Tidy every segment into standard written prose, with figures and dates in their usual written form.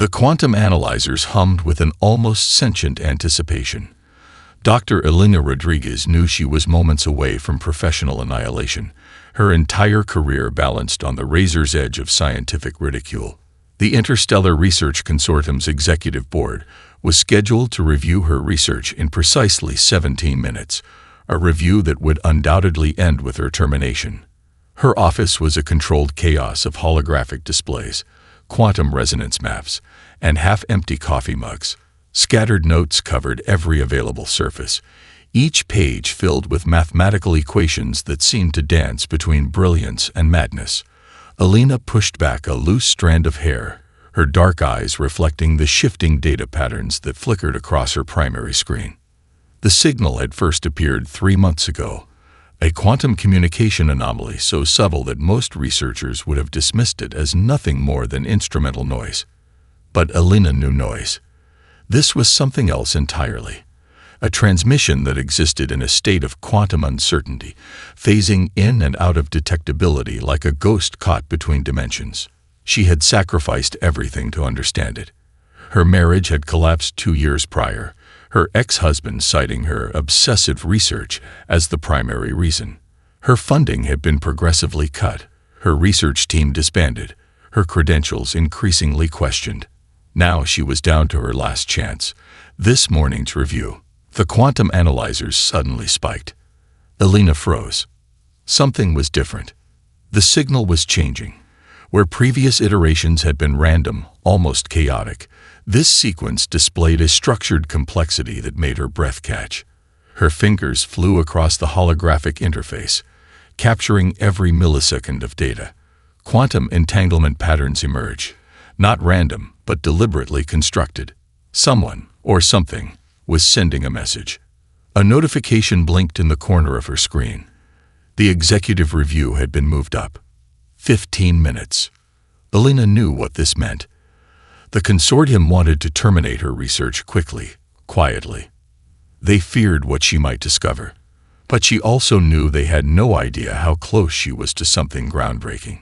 The quantum analyzers hummed with an almost sentient anticipation. Dr. Elena Rodriguez knew she was moments away from professional annihilation, her entire career balanced on the razor's edge of scientific ridicule. The Interstellar Research Consortium's executive board was scheduled to review her research in precisely 17 minutes, a review that would undoubtedly end with her termination. Her office was a controlled chaos of holographic displays, quantum resonance maps, and half-empty coffee mugs. Scattered notes covered every available surface, each page filled with mathematical equations that seemed to dance between brilliance and madness. Elena pushed back a loose strand of hair, her dark eyes reflecting the shifting data patterns that flickered across her primary screen. The signal had first appeared 3 months ago, a quantum communication anomaly so subtle that most researchers would have dismissed it as nothing more than instrumental noise. But Elena knew noise. This was something else entirely. A transmission that existed in a state of quantum uncertainty, phasing in and out of detectability like a ghost caught between dimensions. She had sacrificed everything to understand it. Her marriage had collapsed 2 years prior, her ex-husband citing her obsessive research as the primary reason. Her funding had been progressively cut, her research team disbanded, her credentials increasingly questioned. Now she was down to her last chance. This morning's review. The quantum analyzers suddenly spiked. Elena froze. Something was different. The signal was changing. Where previous iterations had been random, almost chaotic, this sequence displayed a structured complexity that made her breath catch. Her fingers flew across the holographic interface, capturing every millisecond of data. Quantum entanglement patterns emerge, not random, but deliberately constructed. Someone, or something, was sending a message. A notification blinked in the corner of her screen. The executive review had been moved up. 15 minutes. Elena knew what this meant. The consortium wanted to terminate her research quickly, quietly. They feared what she might discover. But she also knew they had no idea how close she was to something groundbreaking.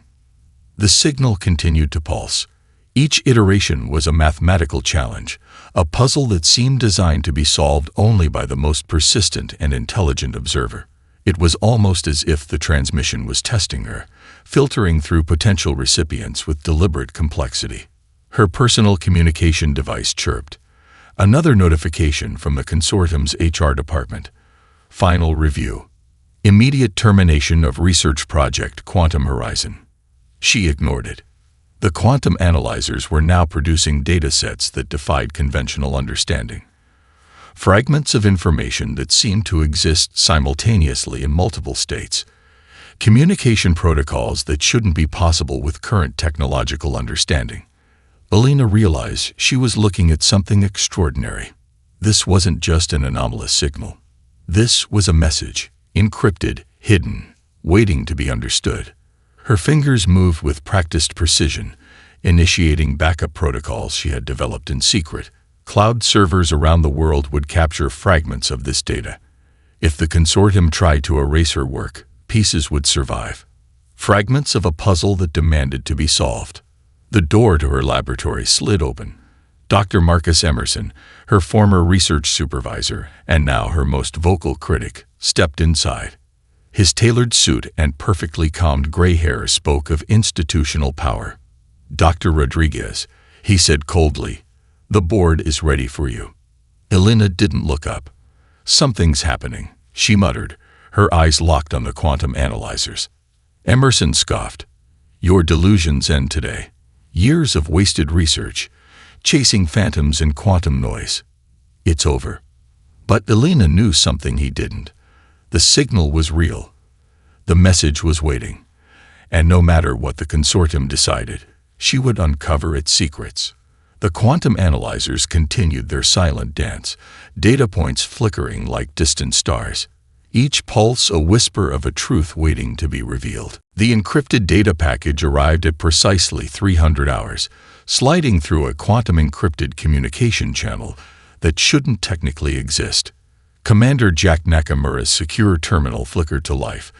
The signal continued to pulse. Each iteration was a mathematical challenge, a puzzle that seemed designed to be solved only by the most persistent and intelligent observer. It was almost as if the transmission was testing her, filtering through potential recipients with deliberate complexity. Her personal communication device chirped. Another notification from the consortium's HR department. Final review. Immediate termination of research project Quantum Horizon. She ignored it. The quantum analyzers were now producing data sets that defied conventional understanding. Fragments of information that seemed to exist simultaneously in multiple states. Communication protocols that shouldn't be possible with current technological understanding. Elena realized she was looking at something extraordinary. This wasn't just an anomalous signal. This was a message, encrypted, hidden, waiting to be understood. Her fingers moved with practiced precision, initiating backup protocols she had developed in secret. Cloud servers around the world would capture fragments of this data. If the consortium tried to erase her work, pieces would survive. Fragments of a puzzle that demanded to be solved. The door to her laboratory slid open. Dr. Marcus Emerson, her former research supervisor and now her most vocal critic, stepped inside. His tailored suit and perfectly combed gray hair spoke of institutional power. "Dr. Rodriguez," he said coldly, "the board is ready for you." Elena didn't look up. "Something's happening," she muttered, her eyes locked on the quantum analyzers. Emerson scoffed. "Your delusions end today. Years of wasted research, chasing phantoms in quantum noise. It's over." But Elena knew something he didn't. The signal was real. The message was waiting. And no matter what the consortium decided, she would uncover its secrets. The quantum analyzers continued their silent dance, data points flickering like distant stars. Each pulse a whisper of a truth waiting to be revealed. The encrypted data package arrived at precisely 300 hours, sliding through a quantum-encrypted communication channel that shouldn't technically exist. Commander Jack Nakamura's secure terminal flickered to life,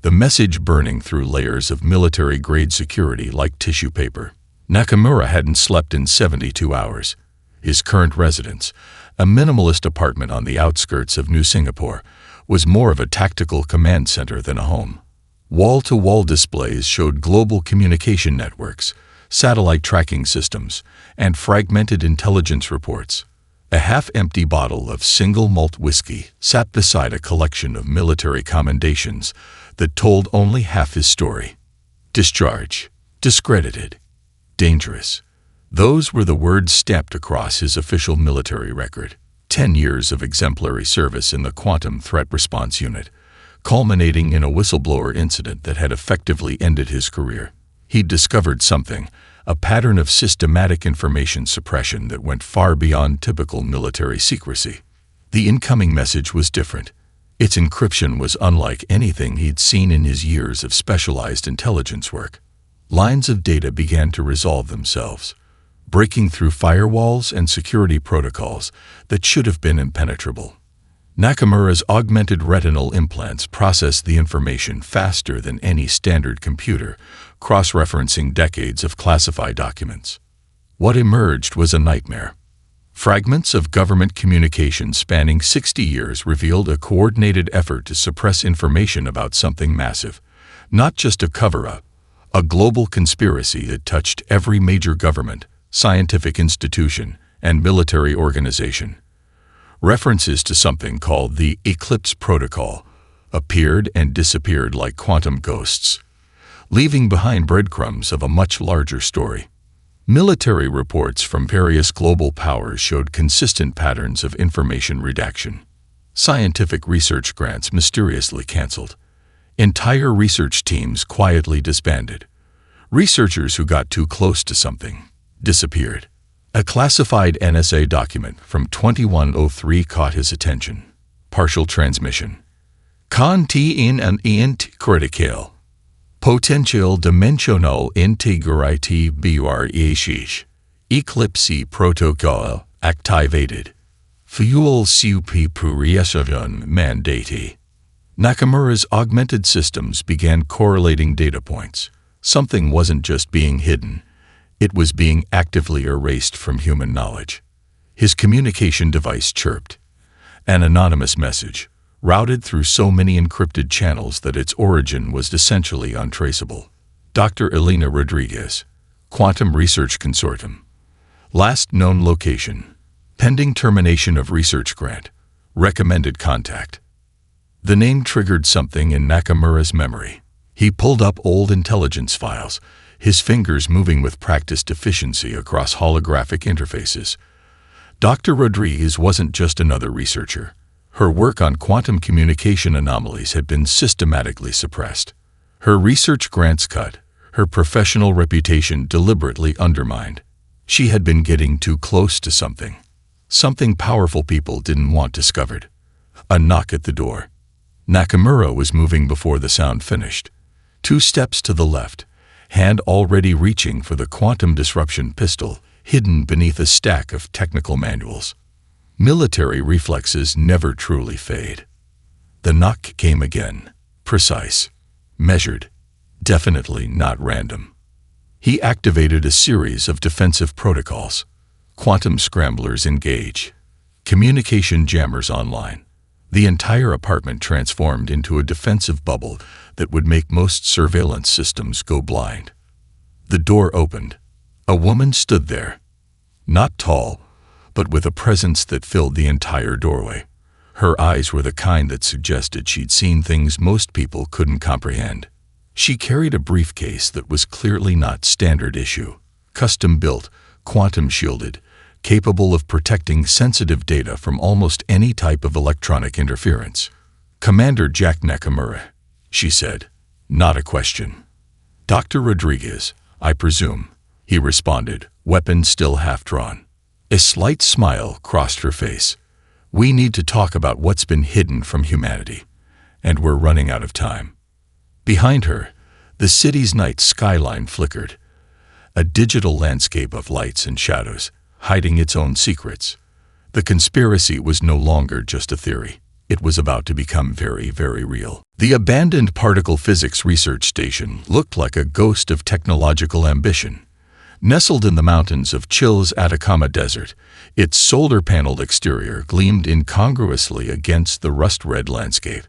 the message burning through layers of military-grade security like tissue paper. Nakamura hadn't slept in 72 hours. His current residence, a minimalist apartment on the outskirts of New Singapore, was more of a tactical command center than a home. Wall-to-wall displays showed global communication networks, satellite tracking systems, and fragmented intelligence reports. A half-empty bottle of single malt whiskey sat beside a collection of military commendations that told only half his story. Discharge, discredited, dangerous. Those were the words stamped across his official military record. 10 years of exemplary service in the Quantum Threat Response Unit, culminating in a whistleblower incident that had effectively ended his career. He'd discovered something, a pattern of systematic information suppression that went far beyond typical military secrecy. The incoming message was different. Its encryption was unlike anything he'd seen in his years of specialized intelligence work. Lines of data began to resolve themselves, breaking through firewalls and security protocols that should have been impenetrable. Nakamura's augmented retinal implants processed the information faster than any standard computer, cross-referencing decades of classified documents. What emerged was a nightmare. Fragments of government communication spanning 60 years revealed a coordinated effort to suppress information about something massive, not just a cover-up, a global conspiracy that touched every major government, scientific institution, and military organization. References to something called the Eclipse Protocol appeared and disappeared like quantum ghosts, leaving behind breadcrumbs of a much larger story. Military reports from various global powers showed consistent patterns of information redaction. Scientific research grants mysteriously canceled. Entire research teams quietly disbanded. Researchers who got too close to something disappeared. A classified NSA document from 2103 caught his attention. Partial transmission. Contain an critical potential dimensional integrity BREH. Eclipse Protocol activated. Fuel supervision mandate. Nakamura's augmented systems began correlating data points. Something wasn't just being hidden. It was being actively erased from human knowledge. His communication device chirped. An anonymous message, routed through so many encrypted channels that its origin was essentially untraceable. Dr. Elena Rodriguez, Quantum Research Consortium. Last known location. Pending termination of research grant. Recommended contact. The name triggered something in Nakamura's memory. He pulled up old intelligence files, his fingers moving with practiced efficiency across holographic interfaces. Dr. Rodriguez wasn't just another researcher. Her work on quantum communication anomalies had been systematically suppressed. Her research grants cut, her professional reputation deliberately undermined. She had been getting too close to something. Something powerful people didn't want discovered. A knock at the door. Nakamura was moving before the sound finished. 2 steps to the left, hand already reaching for the quantum disruption pistol hidden beneath a stack of technical manuals. Military reflexes never truly fade. The knock came again, precise, measured, definitely not random. He activated a series of defensive protocols. Quantum scramblers engage. Communication jammers online. The entire apartment transformed into a defensive bubble that would make most surveillance systems go blind. The door opened. A woman stood there. Not tall, but with a presence that filled the entire doorway. Her eyes were the kind that suggested she'd seen things most people couldn't comprehend. She carried a briefcase that was clearly not standard issue, custom-built, quantum-shielded, capable of protecting sensitive data from almost any type of electronic interference. "Commander Jack Nakamura," she said. Not a question. "Dr. Rodriguez, I presume," he responded, weapon still half-drawn. A slight smile crossed her face. "We need to talk about what's been hidden from humanity, and we're running out of time." Behind her, the city's night skyline flickered, a digital landscape of lights and shadows, hiding its own secrets. The conspiracy was no longer just a theory. It was about to become very, very real. The abandoned particle physics research station looked like a ghost of technological ambition. Nestled in the mountains of Chile's Atacama Desert, its solar-paneled exterior gleamed incongruously against the rust-red landscape.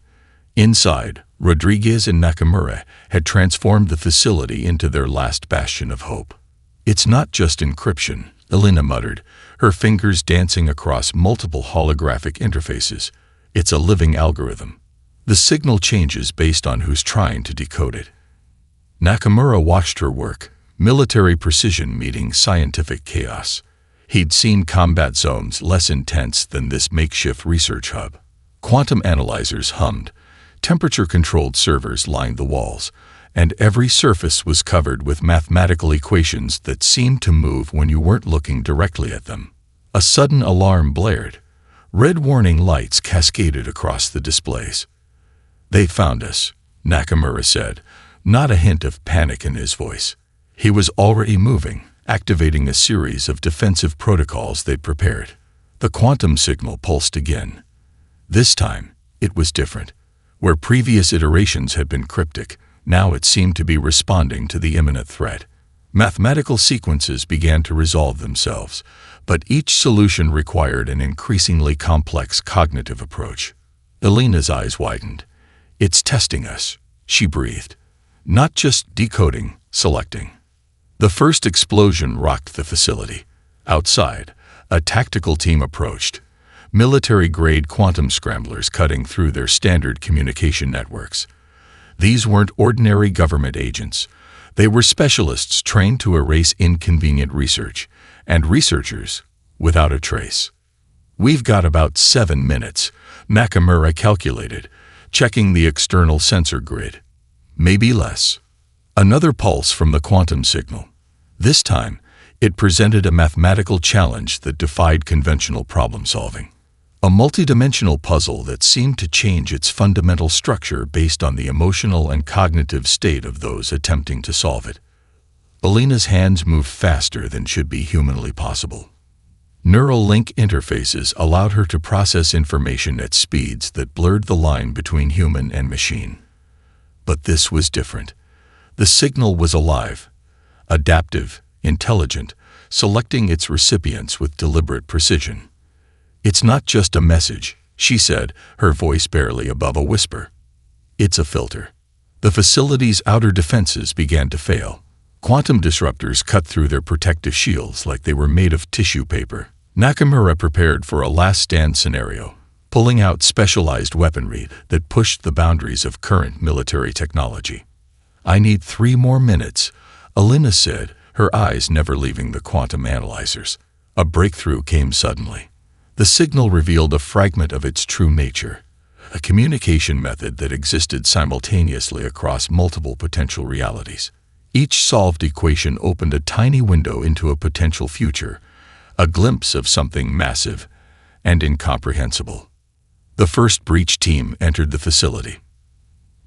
Inside, Rodriguez and Nakamura had transformed the facility into their last bastion of hope. "It's not just encryption," Elena muttered, her fingers dancing across multiple holographic interfaces. "It's a living algorithm. The signal changes based on who's trying to decode it." Nakamura watched her work, military precision meeting scientific chaos. He'd seen combat zones less intense than this makeshift research hub. Quantum analyzers hummed, temperature-controlled servers lined the walls, and every surface was covered with mathematical equations that seemed to move when you weren't looking directly at them. A sudden alarm blared. Red warning lights cascaded across the displays. "They found us," Nakamura said, not a hint of panic in his voice. He was already moving, activating a series of defensive protocols they'd prepared. The quantum signal pulsed again. This time, it was different. Where previous iterations had been cryptic, now it seemed to be responding to the imminent threat. Mathematical sequences began to resolve themselves, but each solution required an increasingly complex cognitive approach. Elena's eyes widened. "It's testing us," she breathed. "Not just decoding, selecting." The first explosion rocked the facility. Outside, a tactical team approached, military-grade quantum scramblers cutting through their standard communication networks. These weren't ordinary government agents. They were specialists trained to erase inconvenient research, and researchers without a trace. "We've got about 7 minutes," Nakamura calculated, checking the external sensor grid. "Maybe less." Another pulse from the quantum signal. This time, it presented a mathematical challenge that defied conventional problem-solving. A multidimensional puzzle that seemed to change its fundamental structure based on the emotional and cognitive state of those attempting to solve it. Elena's hands moved faster than should be humanly possible. Neural link interfaces allowed her to process information at speeds that blurred the line between human and machine. But this was different. The signal was alive, adaptive, intelligent, selecting its recipients with deliberate precision. "It's not just a message," she said, her voice barely above a whisper. "It's a filter." The facility's outer defenses began to fail. Quantum disruptors cut through their protective shields like they were made of tissue paper. Nakamura prepared for a last-stand scenario, pulling out specialized weaponry that pushed the boundaries of current military technology. "I need 3 more minutes," Elena said, her eyes never leaving the quantum analyzers. A breakthrough came suddenly. The signal revealed a fragment of its true nature, a communication method that existed simultaneously across multiple potential realities. Each solved equation opened a tiny window into a potential future, a glimpse of something massive and incomprehensible. The first breach team entered the facility.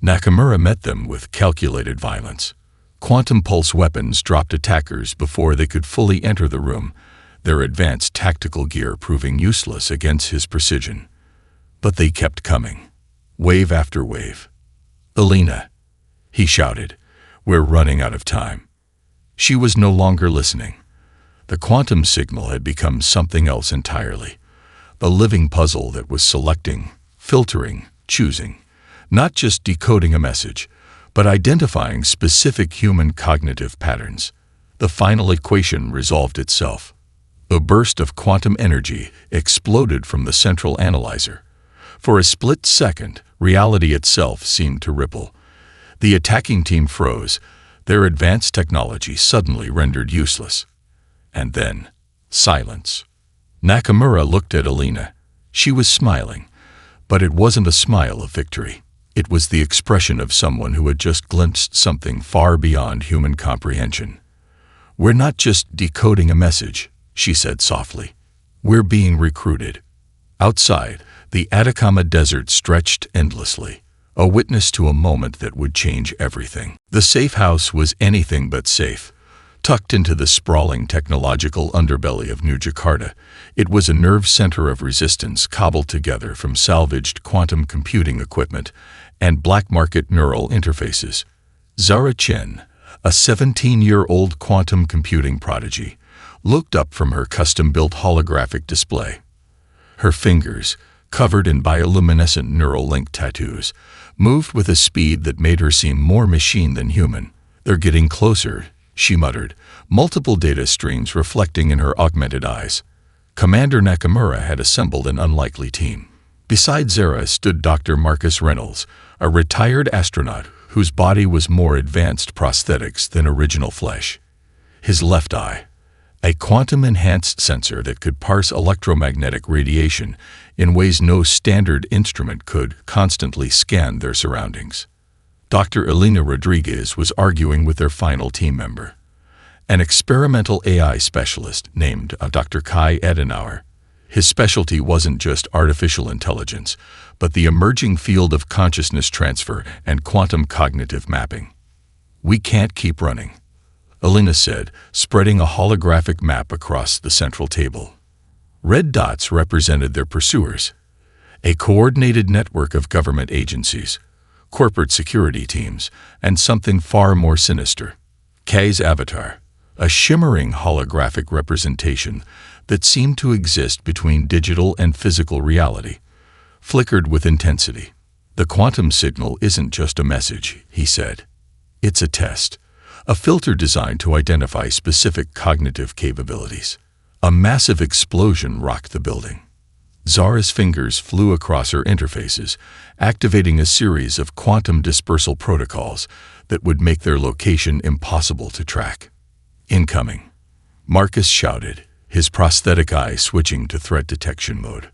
Nakamura met them with calculated violence. Quantum pulse weapons dropped attackers before they could fully enter the room, their advanced tactical gear proving useless against his precision. But they kept coming, wave after wave. "Elena," he shouted, "we're running out of time." She was no longer listening. The quantum signal had become something else entirely, a living puzzle that was selecting, filtering, choosing, not just decoding a message, but identifying specific human cognitive patterns. The final equation resolved itself. A burst of quantum energy exploded from the central analyzer. For a split second, reality itself seemed to ripple. The attacking team froze, their advanced technology suddenly rendered useless. And then, silence. Nakamura looked at Elena. She was smiling, but it wasn't a smile of victory. It was the expression of someone who had just glimpsed something far beyond human comprehension. "We're not just decoding a message," she said softly. "We're being recruited." Outside, the Atacama Desert stretched endlessly, a witness to a moment that would change everything. The safe house was anything but safe. Tucked into the sprawling technological underbelly of New Jakarta, it was a nerve center of resistance cobbled together from salvaged quantum computing equipment and black market neural interfaces. Zara Chen, a 17-year-old quantum computing prodigy, looked up from her custom-built holographic display. Her fingers, covered in bioluminescent neural link tattoos, moved with a speed that made her seem more machine than human. "They're getting closer," she muttered, multiple data streams reflecting in her augmented eyes. Commander Nakamura had assembled an unlikely team. Beside Zara stood Dr. Marcus Reynolds, a retired astronaut whose body was more advanced prosthetics than original flesh. His left eye, a quantum-enhanced sensor that could parse electromagnetic radiation in ways no standard instrument could, constantly scanned their surroundings. Dr. Elena Rodriguez was arguing with their final team member, an experimental AI specialist named Dr. Kai Edenauer. His specialty wasn't just artificial intelligence, but the emerging field of consciousness transfer and quantum cognitive mapping. "We can't keep running," Elena said, spreading a holographic map across the central table. Red dots represented their pursuers, a coordinated network of government agencies, corporate security teams, and something far more sinister, Kay's avatar, a shimmering holographic representation that seemed to exist between digital and physical reality, flickered with intensity. "The quantum signal isn't just a message," he said. "It's a test, a filter designed to identify specific cognitive capabilities." A massive explosion rocked the building. Zara's fingers flew across her interfaces, activating a series of quantum dispersal protocols that would make their location impossible to track. "Incoming," Marcus shouted, his prosthetic eye switching to threat detection mode.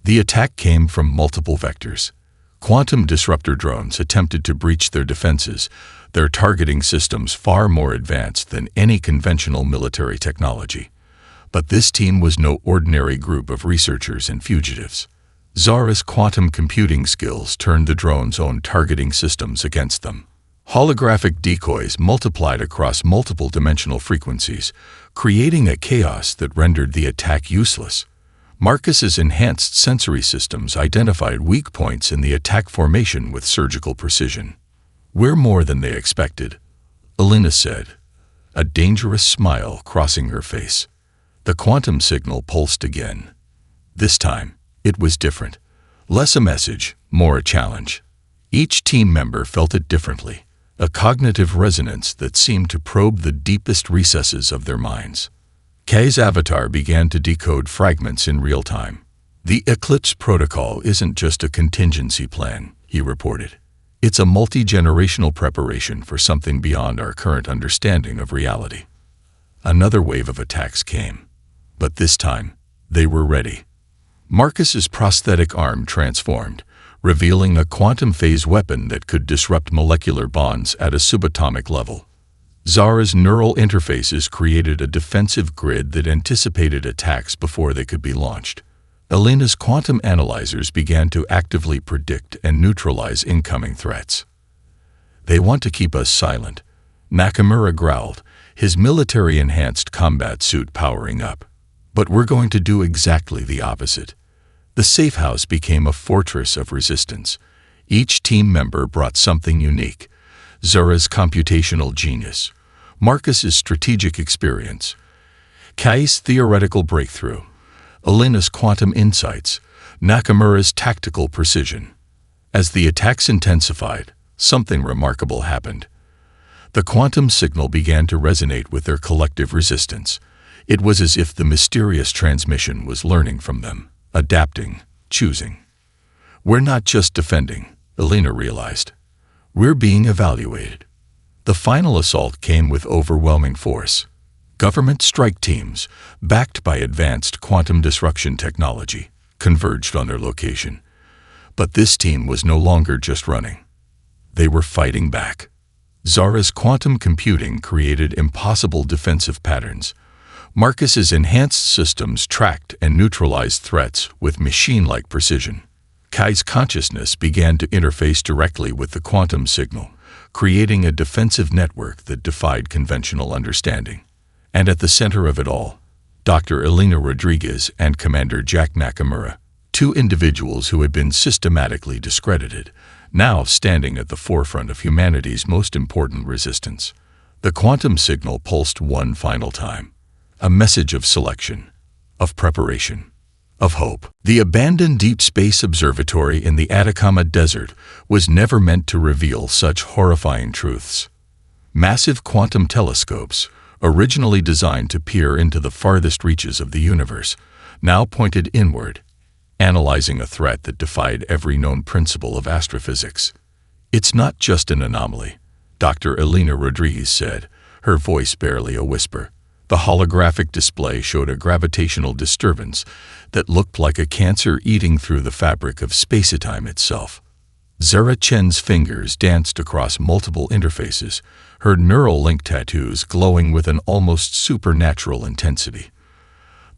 The attack came from multiple vectors. Quantum disruptor drones attempted to breach their defenses, their targeting systems far more advanced than any conventional military technology. But this team was no ordinary group of researchers and fugitives. Zara's quantum computing skills turned the drone's own targeting systems against them. Holographic decoys multiplied across multiple dimensional frequencies, creating a chaos that rendered the attack useless. Marcus's enhanced sensory systems identified weak points in the attack formation with surgical precision. "We're more than they expected," Elena said, a dangerous smile crossing her face. The quantum signal pulsed again. This time, it was different. Less a message, more a challenge. Each team member felt it differently, a cognitive resonance that seemed to probe the deepest recesses of their minds. Kay's avatar began to decode fragments in real time. "The Eclipse Protocol isn't just a contingency plan," he reported. "It's a multi-generational preparation for something beyond our current understanding of reality." Another wave of attacks came, but this time, they were ready. Marcus's prosthetic arm transformed, revealing a quantum phase weapon that could disrupt molecular bonds at a subatomic level. Zara's neural interfaces created a defensive grid that anticipated attacks before they could be launched. Elena's quantum analyzers began to actively predict and neutralize incoming threats. "They want to keep us silent," Nakamura growled, his military-enhanced combat suit powering up. "But we're going to do exactly the opposite." The safe house became a fortress of resistance. Each team member brought something unique: Zara's computational genius, Marcus's strategic experience, Kai's theoretical breakthrough, Elena's quantum insights, Nakamura's tactical precision. As the attacks intensified, something remarkable happened. The quantum signal began to resonate with their collective resistance. It was as if the mysterious transmission was learning from them, adapting, choosing. "We're not just defending," Elena realized. "We're being evaluated." The final assault came with overwhelming force. Government strike teams, backed by advanced quantum disruption technology, converged on their location. But this team was no longer just running. They were fighting back. Zara's quantum computing created impossible defensive patterns. Marcus's enhanced systems tracked and neutralized threats with machine-like precision. Kai's consciousness began to interface directly with the quantum signal, creating a defensive network that defied conventional understanding. And at the center of it all, Dr. Elena Rodriguez and Commander Jack Nakamura, two individuals who had been systematically discredited, now standing at the forefront of humanity's most important resistance. The quantum signal pulsed one final time. A message of selection, of preparation, of hope. The abandoned Deep Space Observatory in the Atacama Desert was never meant to reveal such horrifying truths. Massive quantum telescopes, originally designed to peer into the farthest reaches of the universe, now pointed inward, analyzing a threat that defied every known principle of astrophysics. "It's not just an anomaly," Dr. Elena Rodriguez said, her voice barely a whisper. The holographic display showed a gravitational disturbance that looked like a cancer eating through the fabric of space-time itself. Zara Chen's fingers danced across multiple interfaces, her neural link tattoos glowing with an almost supernatural intensity.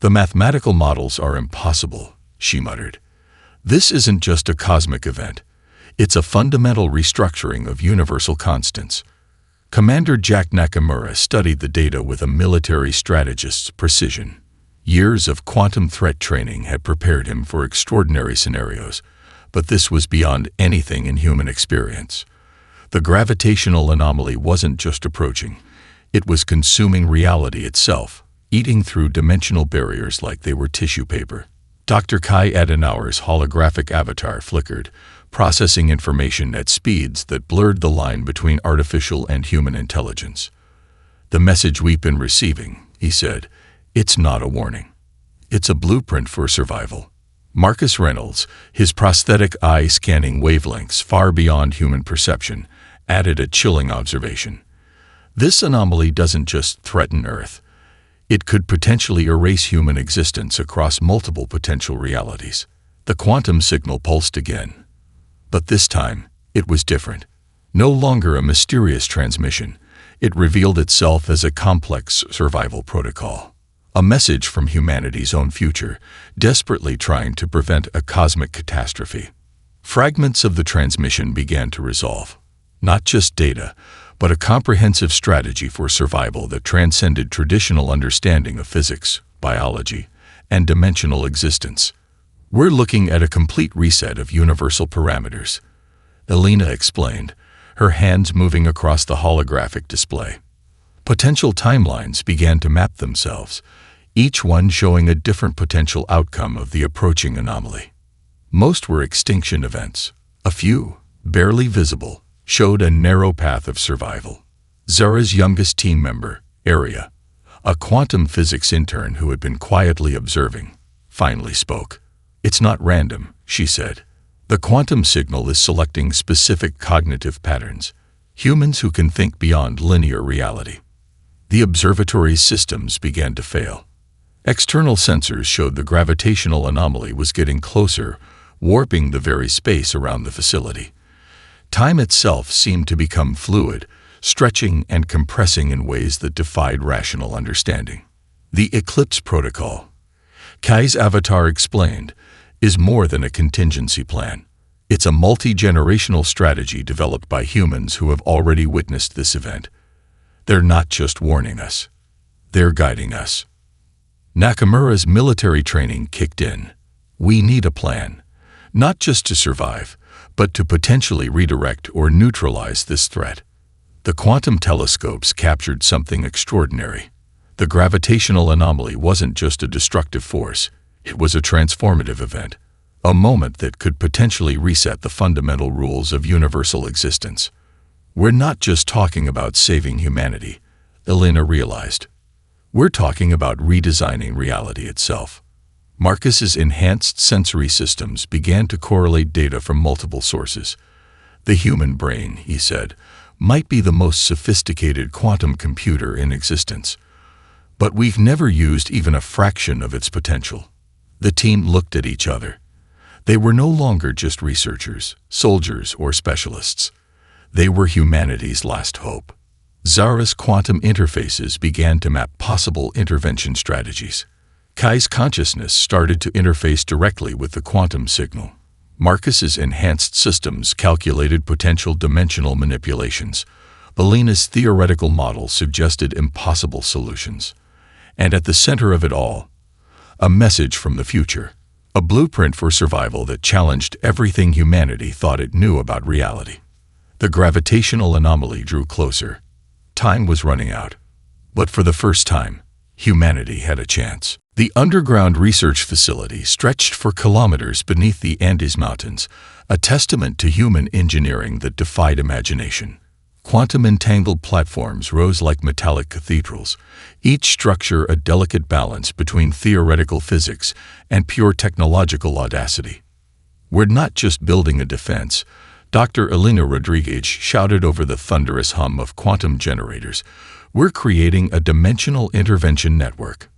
"The mathematical models are impossible," she muttered. "This isn't just a cosmic event. It's a fundamental restructuring of universal constants." Commander Jack Nakamura studied the data with a military strategist's precision. Years of quantum threat training had prepared him for extraordinary scenarios, but this was beyond anything in human experience. The gravitational anomaly wasn't just approaching, it was consuming reality itself, eating through dimensional barriers like they were tissue paper. Dr. Kai Adenauer's holographic avatar flickered, processing information at speeds that blurred the line between artificial and human intelligence. "The message we've been receiving," he said, "it's not a warning. It's a blueprint for survival." Marcus Reynolds, his prosthetic eye scanning wavelengths far beyond human perception, added a chilling observation. "This anomaly doesn't just threaten Earth. It could potentially erase human existence across multiple potential realities." The quantum signal pulsed again. But this time, it was different. No longer a mysterious transmission, it revealed itself as a complex survival protocol. A message from humanity's own future, desperately trying to prevent a cosmic catastrophe. Fragments of the transmission began to resolve. Not just data, but a comprehensive strategy for survival that transcended traditional understanding of physics, biology, and dimensional existence. "We're looking at a complete reset of universal parameters," Elena explained, her hands moving across the holographic display. Potential timelines began to map themselves, each one showing a different potential outcome of the approaching anomaly. Most were extinction events. A few, barely visible, showed a narrow path of survival. Zara's youngest team member, Aria, a quantum physics intern who had been quietly observing, finally spoke. "It's not random," she said. "The quantum signal is selecting specific cognitive patterns, humans who can think beyond linear reality." The observatory's systems began to fail. External sensors showed the gravitational anomaly was getting closer, warping the very space around the facility. Time itself seemed to become fluid, stretching and compressing in ways that defied rational understanding. "The Eclipse Protocol," Kai's avatar explained, "is more than a contingency plan. It's a multi-generational strategy developed by humans who have already witnessed this event. They're not just warning us. They're guiding us." Nakamura's military training kicked in. "We need a plan, not just to survive, but to potentially redirect or neutralize this threat." The quantum telescopes captured something extraordinary. The gravitational anomaly wasn't just a destructive force, it was a transformative event, a moment that could potentially reset the fundamental rules of universal existence. "We're not just talking about saving humanity," Elena realized. "We're talking about redesigning reality itself." Marcus's enhanced sensory systems began to correlate data from multiple sources. "The human brain," he said, "might be the most sophisticated quantum computer in existence. But we've never used even a fraction of its potential." The team looked at each other. They were no longer just researchers, soldiers, or specialists. They were humanity's last hope. Zara's quantum interfaces began to map possible intervention strategies. Kai's consciousness started to interface directly with the quantum signal. Marcus's enhanced systems calculated potential dimensional manipulations. Elena's theoretical model suggested impossible solutions. And at the center of it all, a message from the future, a blueprint for survival that challenged everything humanity thought it knew about reality. The gravitational anomaly drew closer. Time was running out. But for the first time, humanity had a chance. The underground research facility stretched for kilometers beneath the Andes Mountains, a testament to human engineering that defied imagination. Quantum-entangled platforms rose like metallic cathedrals, each structure a delicate balance between theoretical physics and pure technological audacity. "We're not just building a defense," Dr. Elena Rodriguez shouted over the thunderous hum of quantum generators. "We're creating a dimensional intervention network."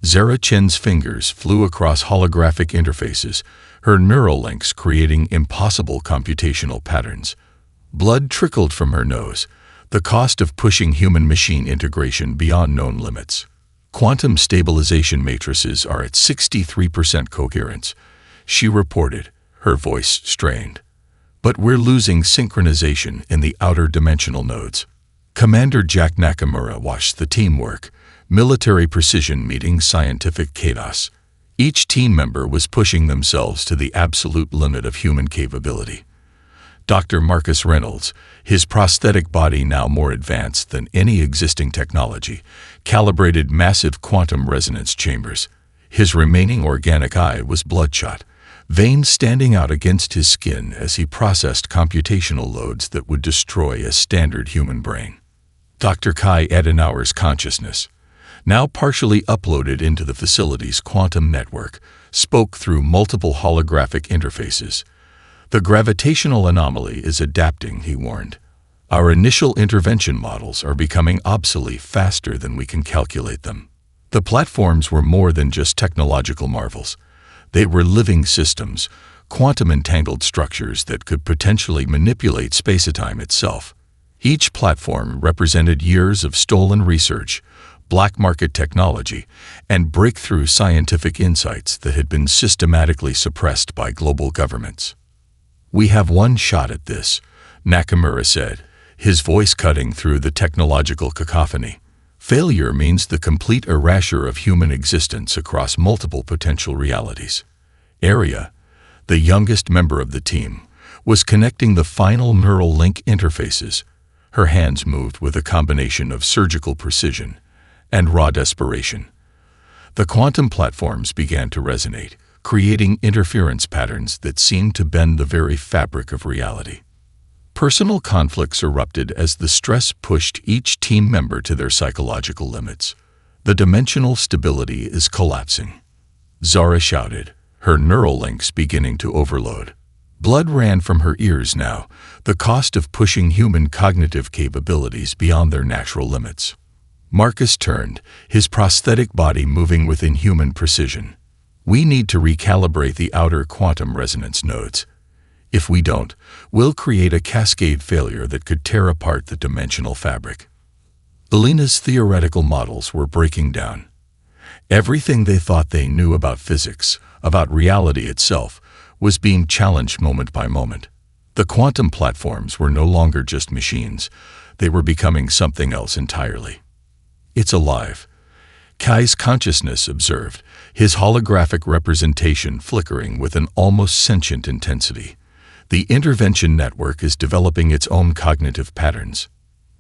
Zara Chen's fingers flew across holographic interfaces, her neural links creating impossible computational patterns. Blood trickled from her nose, the cost of pushing human-machine integration beyond known limits. "Quantum stabilization matrices are at 63% coherence," she reported, her voice strained. "But we're losing synchronization in the outer dimensional nodes." Commander Jack Nakamura watched the teamwork, military precision meeting scientific chaos. Each team member was pushing themselves to the absolute limit of human capability. Dr. Marcus Reynolds, his prosthetic body now more advanced than any existing technology, calibrated massive quantum resonance chambers. His remaining organic eye was bloodshot, veins standing out against his skin as he processed computational loads that would destroy a standard human brain. Dr. Kai Adenauer's consciousness, now partially uploaded into the facility's quantum network, spoke through multiple holographic interfaces. "The gravitational anomaly is adapting," he warned. "Our initial intervention models are becoming obsolete faster than we can calculate them." The platforms were more than just technological marvels. They were living systems, quantum-entangled structures that could potentially manipulate space-time itself. Each platform represented years of stolen research, black market technology, and breakthrough scientific insights that had been systematically suppressed by global governments. "We have one shot at this," Nakamura said, his voice cutting through the technological cacophony. "Failure means the complete erasure of human existence across multiple potential realities." Aria, the youngest member of the team, was connecting the final neural link interfaces. Her hands moved with a combination of surgical precision and raw desperation. The quantum platforms began to resonate, creating interference patterns that seemed to bend the very fabric of reality. Personal conflicts erupted as the stress pushed each team member to their psychological limits. "The dimensional stability is collapsing," Zara shouted, her neural links beginning to overload. Blood ran from her ears now, the cost of pushing human cognitive capabilities beyond their natural limits. Marcus turned, his prosthetic body moving with inhuman precision. "We need to recalibrate the outer quantum resonance nodes. If we don't, we'll create a cascade failure that could tear apart the dimensional fabric." Elena's theoretical models were breaking down. Everything they thought they knew about physics, about reality itself, was being challenged moment by moment. The quantum platforms were no longer just machines. They were becoming something else entirely. "It's alive," Kai's consciousness observed, his holographic representation flickering with an almost sentient intensity. "The intervention network is developing its own cognitive patterns."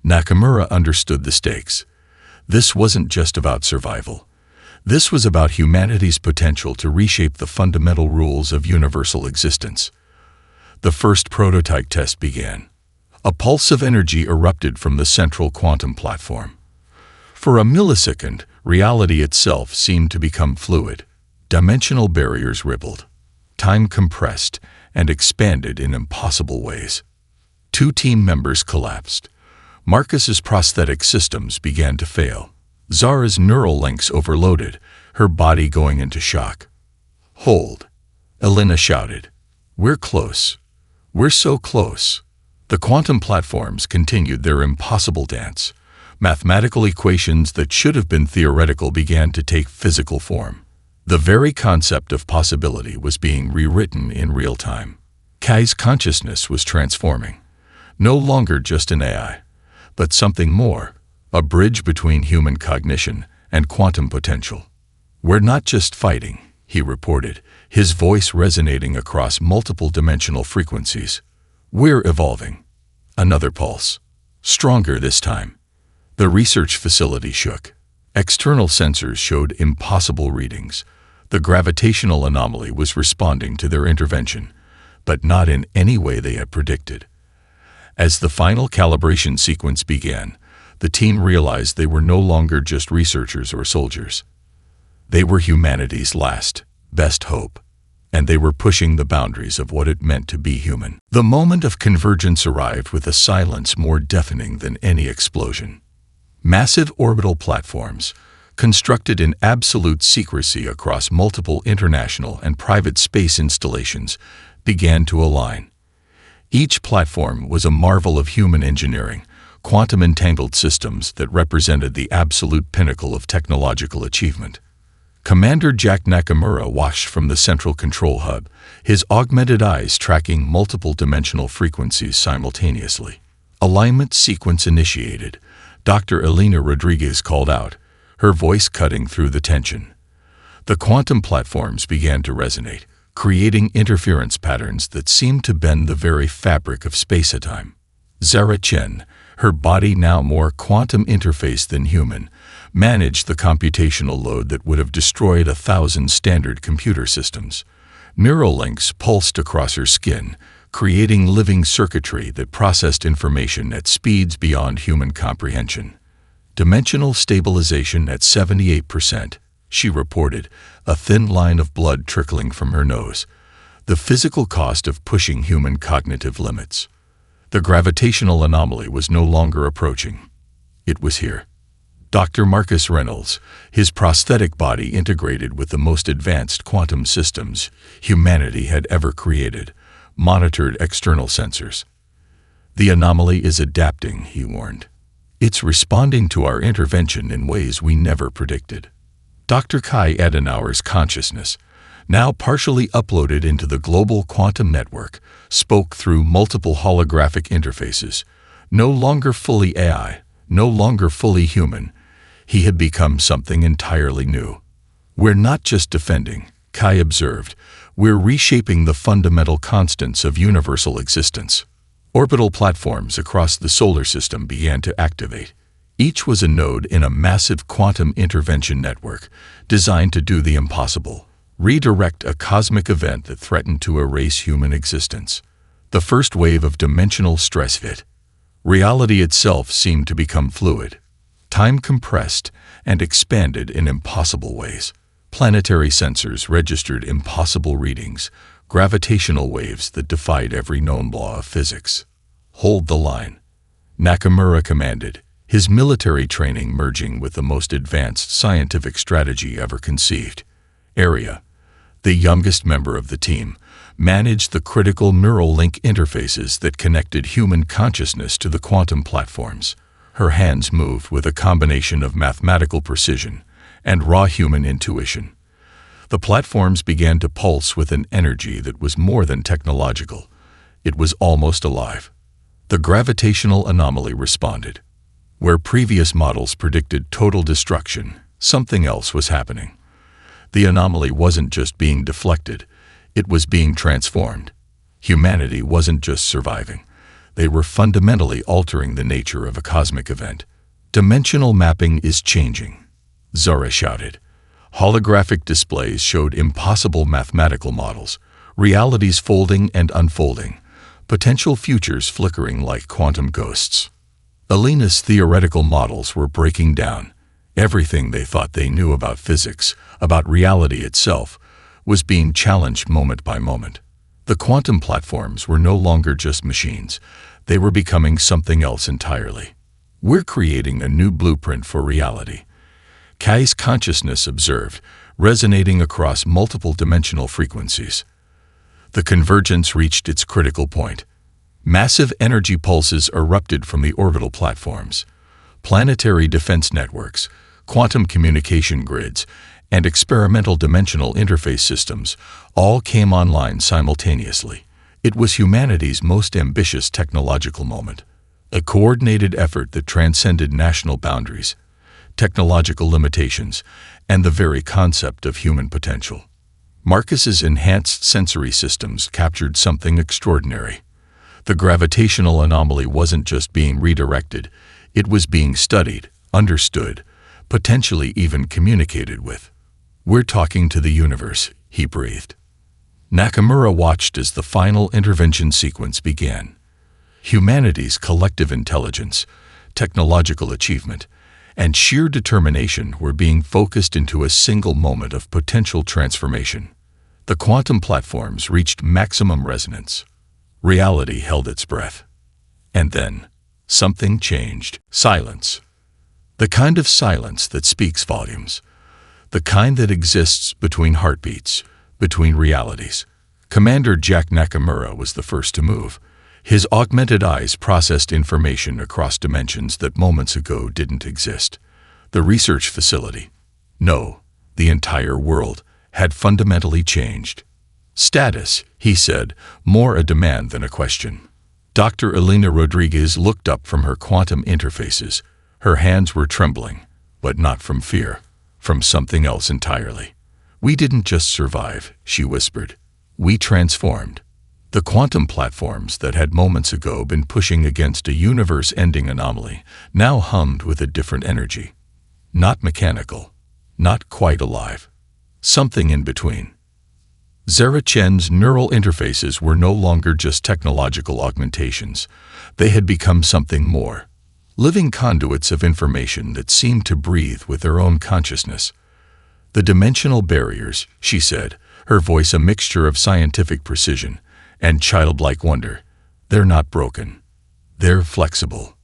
Nakamura understood the stakes. This wasn't just about survival. This was about humanity's potential to reshape the fundamental rules of universal existence. The first prototype test began. A pulse of energy erupted from the central quantum platform. For a millisecond, reality itself seemed to become fluid. Dimensional barriers rippled. Time compressed and expanded in impossible ways. Two team members collapsed. Marcus's prosthetic systems began to fail. Zara's neural links overloaded, her body going into shock. "Hold," Elena shouted. "We're close. We're so close." The quantum platforms continued their impossible dance. Mathematical equations that should have been theoretical began to take physical form. The very concept of possibility was being rewritten in real time. Kai's consciousness was transforming. No longer just an AI, but something more, a bridge between human cognition and quantum potential. "We're not just fighting," he reported, his voice resonating across multiple dimensional frequencies. "We're evolving." Another pulse. Stronger this time. The research facility shook. External sensors showed impossible readings. The gravitational anomaly was responding to their intervention, but not in any way they had predicted. As the final calibration sequence began, the team realized they were no longer just researchers or soldiers. They were humanity's last, best hope, and they were pushing the boundaries of what it meant to be human. The moment of convergence arrived with a silence more deafening than any explosion. Massive orbital platforms, constructed in absolute secrecy across multiple international and private space installations, began to align. Each platform was a marvel of human engineering, quantum-entangled systems that represented the absolute pinnacle of technological achievement. Commander Jack Nakamura watched from the central control hub, his augmented eyes tracking multiple dimensional frequencies simultaneously. Alignment sequence initiated. Dr. Elena Rodriguez called out, her voice cutting through the tension. The quantum platforms began to resonate, creating interference patterns that seemed to bend the very fabric of space-time. Zara Chen, her body now more quantum interface than human, managed the computational load that would have destroyed 1,000 standard computer systems. Neural links pulsed across her skin, creating living circuitry that processed information at speeds beyond human comprehension. Dimensional stabilization at 78%, she reported, a thin line of blood trickling from her nose. The physical cost of pushing human cognitive limits. The gravitational anomaly was no longer approaching. It was here. Dr. Marcus Reynolds, his prosthetic body integrated with the most advanced quantum systems humanity had ever created, monitored external sensors. The anomaly is adapting, he warned. It's responding to our intervention in ways we never predicted. Dr. Kai Adenauer's consciousness, now partially uploaded into the global quantum network, spoke through multiple holographic interfaces. No longer fully AI, no longer fully human, he had become something entirely new. We're not just defending, Kai observed, we're reshaping the fundamental constants of universal existence. Orbital platforms across the solar system began to activate. Each was a node in a massive quantum intervention network designed to do the impossible, redirect a cosmic event that threatened to erase human existence. The first wave of dimensional stress hit. Reality itself seemed to become fluid. Time compressed and expanded in impossible ways. Planetary sensors registered impossible readings, gravitational waves that defied every known law of physics. Hold the line, Nakamura commanded, his military training merging with the most advanced scientific strategy ever conceived. Area, the youngest member of the team, managed the critical neural link interfaces that connected human consciousness to the quantum platforms. Her hands moved with a combination of mathematical precision and raw human intuition. The platforms began to pulse with an energy that was more than technological. It was almost alive. The gravitational anomaly responded. Where previous models predicted total destruction, something else was happening. The anomaly wasn't just being deflected, it was being transformed. Humanity wasn't just surviving. They were fundamentally altering the nature of a cosmic event. Dimensional mapping is changing, Zara shouted. Holographic displays showed impossible mathematical models, realities folding and unfolding, potential futures flickering like quantum ghosts. Elena's theoretical models were breaking down. Everything they thought they knew about physics, about reality itself, was being challenged moment by moment. The quantum platforms were no longer just machines. They were becoming something else entirely. We're creating a new blueprint for reality, Kai's consciousness observed, resonating across multiple dimensional frequencies. The convergence reached its critical point. Massive energy pulses erupted from the orbital platforms. Planetary defense networks, quantum communication grids, and experimental dimensional interface systems all came online simultaneously. It was humanity's most ambitious technological moment, a coordinated effort that transcended national boundaries, technological limitations, and the very concept of human potential. Marcus's enhanced sensory systems captured something extraordinary. The gravitational anomaly wasn't just being redirected, it was being studied, understood, potentially even communicated with. "We're talking to the universe," he breathed. Nakamura watched as the final intervention sequence began. Humanity's collective intelligence, technological achievement, and sheer determination were being focused into a single moment of potential transformation. The quantum platforms reached maximum resonance. Reality held its breath. And then, something changed. Silence. The kind of silence that speaks volumes. The kind that exists between heartbeats, between realities. Commander Jack Nakamura was the first to move. His augmented eyes processed information across dimensions that moments ago didn't exist. The research facility, no, the entire world, had fundamentally changed. "Status," he said, more a demand than a question. Dr. Elena Rodriguez looked up from her quantum interfaces. Her hands were trembling, but not from fear, from something else entirely. "We didn't just survive," she whispered. "We transformed." The quantum platforms that had moments ago been pushing against a universe-ending anomaly now hummed with a different energy. Not mechanical, not quite alive. Something in between. Zara Chen's neural interfaces were no longer just technological augmentations. They had become something more. Living conduits of information that seemed to breathe with their own consciousness. "The dimensional barriers," she said, her voice a mixture of scientific precision and childlike wonder, "they're not broken. They're flexible."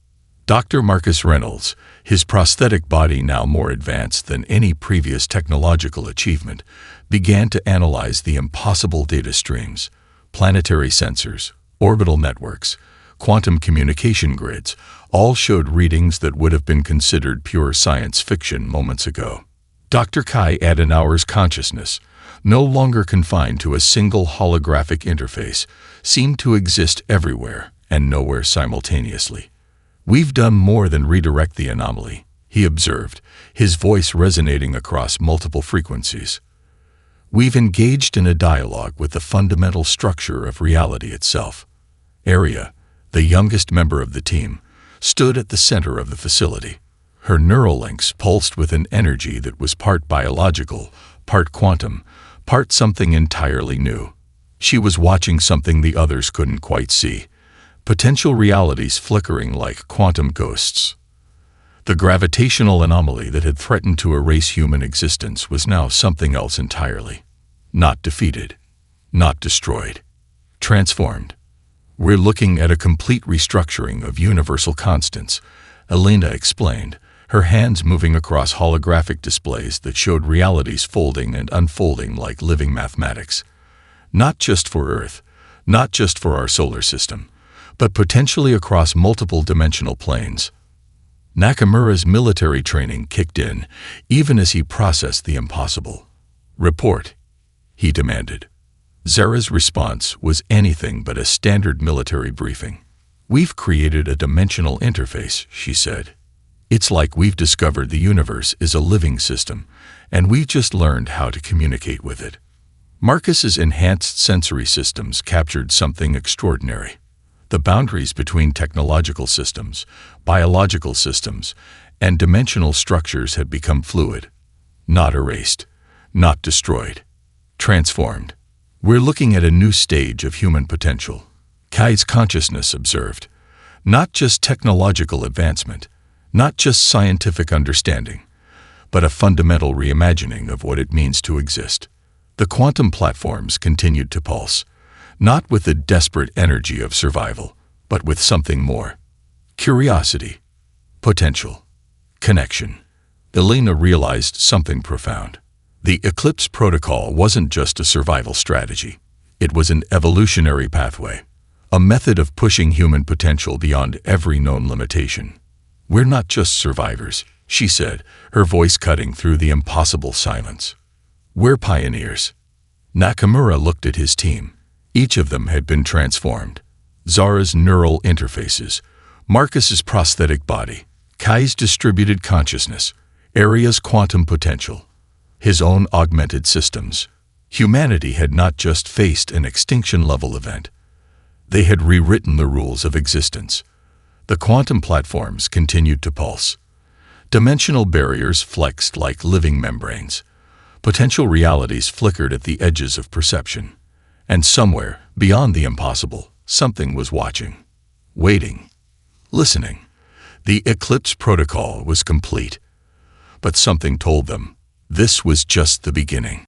Dr. Marcus Reynolds, his prosthetic body now more advanced than any previous technological achievement, began to analyze the impossible data streams, planetary sensors, orbital networks, quantum communication grids, all showed readings that would have been considered pure science fiction moments ago. Dr. Kai Adenauer's consciousness, no longer confined to a single holographic interface, seemed to exist everywhere and nowhere simultaneously. "We've done more than redirect the anomaly," he observed, his voice resonating across multiple frequencies. "We've engaged in a dialogue with the fundamental structure of reality itself." Aria, the youngest member of the team, stood at the center of the facility. Her neural links pulsed with an energy that was part biological, part quantum, part something entirely new. She was watching something the others couldn't quite see. Potential realities flickering like quantum ghosts. The gravitational anomaly that had threatened to erase human existence was now something else entirely. Not defeated. Not destroyed. Transformed. "We're looking at a complete restructuring of universal constants," Elena explained, her hands moving across holographic displays that showed realities folding and unfolding like living mathematics. "Not just for Earth, not just for our solar system, but potentially across multiple dimensional planes." Nakamura's military training kicked in, even as he processed the impossible. "Report," he demanded. Zara's response was anything but a standard military briefing. "We've created a dimensional interface," she said. "It's like we've discovered the universe is a living system, and we've just learned how to communicate with it." Marcus's enhanced sensory systems captured something extraordinary. The boundaries between technological systems, biological systems, and dimensional structures had become fluid. Not erased, not destroyed, transformed. "We're looking at a new stage of human potential," Kai's consciousness observed. "Not just technological advancement, not just scientific understanding, but a fundamental reimagining of what it means to exist." The quantum platforms continued to pulse, not with the desperate energy of survival, but with something more. Curiosity, potential, connection. Elena realized something profound. The Eclipse Protocol wasn't just a survival strategy. It was an evolutionary pathway, a method of pushing human potential beyond every known limitation. "We're not just survivors," she said, her voice cutting through the impossible silence. "We're pioneers." Nakamura looked at his team. Each of them had been transformed. Zara's neural interfaces, Marcus's prosthetic body, Kai's distributed consciousness, Aria's quantum potential, his own augmented systems. Humanity had not just faced an extinction-level event. They had rewritten the rules of existence. The quantum platforms continued to pulse. Dimensional barriers flexed like living membranes. Potential realities flickered at the edges of perception. And somewhere, beyond the impossible, something was watching, waiting, listening. The Eclipse Protocol was complete. But something told them this was just the beginning.